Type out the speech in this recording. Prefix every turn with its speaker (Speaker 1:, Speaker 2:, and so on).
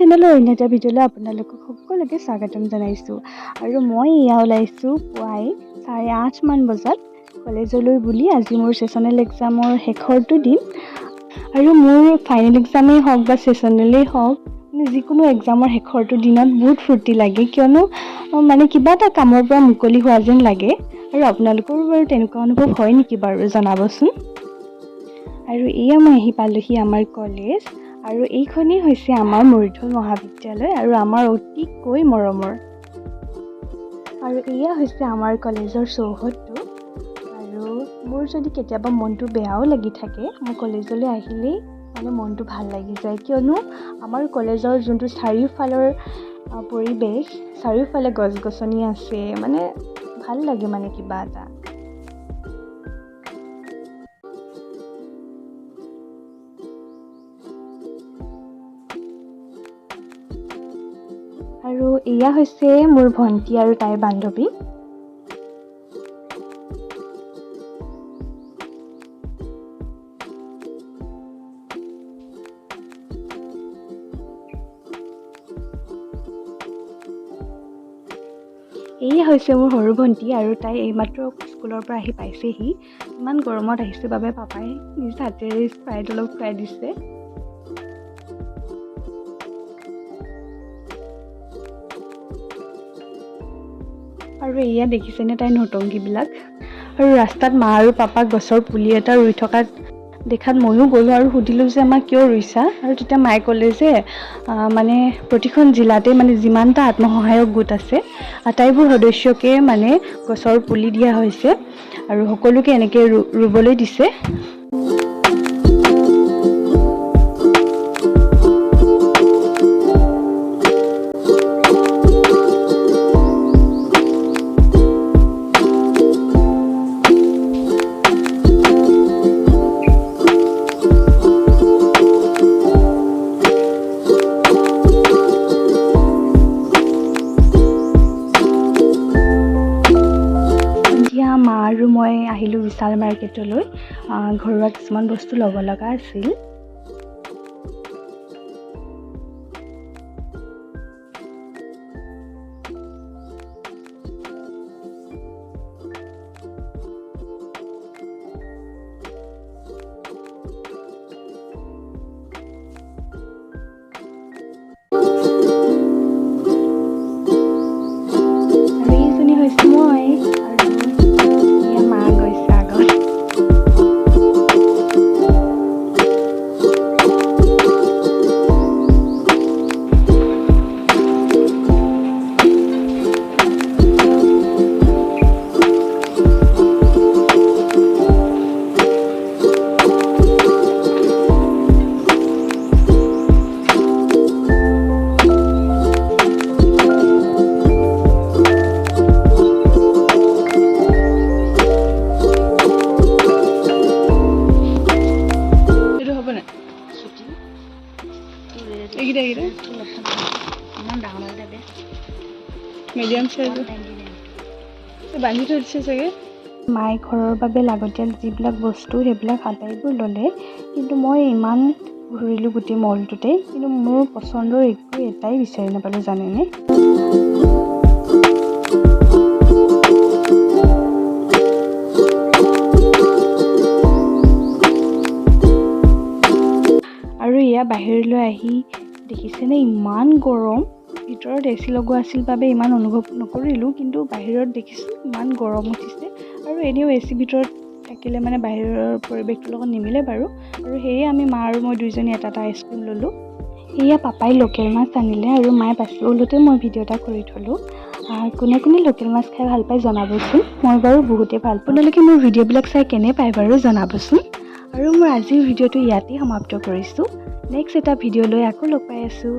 Speaker 1: চেনেলৰ অন্য এটা ভিডিঅ'লৈ আপোনালোকক সকলোকে স্বাগতম জনাইছোঁ। আৰু মই এয়া ওলাইছোঁ পুৱাই 8:30 মান বজাত কলেজলৈ বুলি। আজি মোৰ ছেছনেল এক্সামৰ শেষৰটো দিন আৰু মোৰ ফাইনেল এক্সামেই হওক বা ছেছনেলেই হওক, যিকোনো এক্সামৰ শেষৰটো দিনত বহুত ফূৰ্তি লাগে, কিয়নো কিবা এটা কামৰ পৰা মুকলি হোৱা যেন লাগে। আৰু আপোনালোকৰো বাৰু তেনেকুৱা অনুভৱ হয় নেকি বাৰু জনাবচোন। আৰু এয়া মই আহি পালোহি আমাৰ কলেজ, আৰু এইখনেই হৈছে আমাৰ মৰিধল মহাবিদ্যালয় আৰু আমাৰ অতিকৈ মৰমৰ। আৰু এয়া হৈছে আমাৰ কলেজৰ চৌহদটো। আৰু মোৰ যদি কেতিয়াবা মনটো বেয়াও লাগি থাকে, মোৰ কলেজলৈ আহিলেই মনটো ভাল লাগি যায়, কিয়নো আমাৰ কলেজৰ যোনটো চাৰিওফালৰ পৰিৱেশ, চাৰিওফালে গছ গছনি আছে, ভাল লাগে কিবা এটা। আৰু এয়া হৈছে মোৰ ভণ্টি আৰু তাইৰ বান্ধৱী। এয়া হৈছে মোৰ সৰু ভণ্টি, আৰু তাই এইমাত্ৰ স্কুলৰ পৰা আহি পাইছেহি। ইমান গৰমত আহিছে বাবে পাপাই নিজ হাতেৰে স্প্ৰাইট অলপ খুৱাই দিছে। আৰু এয়া দেখিছেনে তাইৰ নতংগীবিলাক। আৰু ৰাস্তাত মা আৰু পাপাক গছৰ পুলি এটা ৰুই থকা দেখাত ময়ো গ'লোঁ আৰু সুধিলোঁ যে আমাক কিয় ৰুইছা। আৰু তেতিয়া মায়ে ক'লে যে প্ৰতিখন জিলাতে যিমানটা আত্মসহায়ক গোট আছে, আটাইবোৰ সদস্যকে গছৰ পুলি দিয়া হৈছে আৰু সকলোকে এনেকৈ ৰুবলৈ দিছে। মা আৰু মই আহিলোঁ বিশাল মাৰ্কেটলৈ। ঘৰুৱা কিছুমান বস্তু ল'ব লগা আছিল। আৰু এইজনী হৈছে মই, আৰু এয়া মা গৈছে আগত। মিডিয়াম চাইজৰ বান্ধি থৈ দিছে চাগে। মায়ে ঘৰৰ বাবে লাগতিয়াল যিবিলাক বস্তু সেইবিলাক আটাইবোৰ ল'লে, কিন্তু মই ইমান ঘূৰিলোঁ গোটেই মলটোতে, কিন্তু মোৰ পচন্দৰ একো এটাই বিচাৰি নাপালোঁ জানেনে। আৰু এয়া বাহিৰলৈ আহি দেখিছেনে ইমান গৰম। ভিতৰত এচি লগোৱা আছিল বাবে ইমান অনুভৱ নকৰিলোঁ, কিন্তু বাহিৰত দেখিছোঁ ইমান গৰম উঠিছে। আৰু এনেও এচি ভিতৰত থাকিলে বাহিৰৰ পৰিৱেশটোৰ লগত নিমিলে বাৰু। আৰু সেয়ে আমি মা আৰু মই দুইজনী এটা আইচক্ৰীম ল'লোঁ। এয়া পাপাই লোকেল মাছ আনিলে, আৰু মায়ে বাচি ওলোতে মই ভিডিঅ' এটা কৰি থ'লোঁ। কোনে কোনে লোকেল মাছ খাই ভাল পায় জনাবচোন। মই বাৰু বহুতেই ভাল পাওঁ। আপোনালোকে মোৰ ভিডিঅ'বিলাক চাই কেনে পায় বাৰু জনাবচোন। আৰু মোৰ আজিৰ ভিডিঅ'টো ইয়াতেই সমাপ্ত কৰিছোঁ। নেক্সট এটা ভিডিঅ' লৈ আকৌ লগ পাই আছোঁ।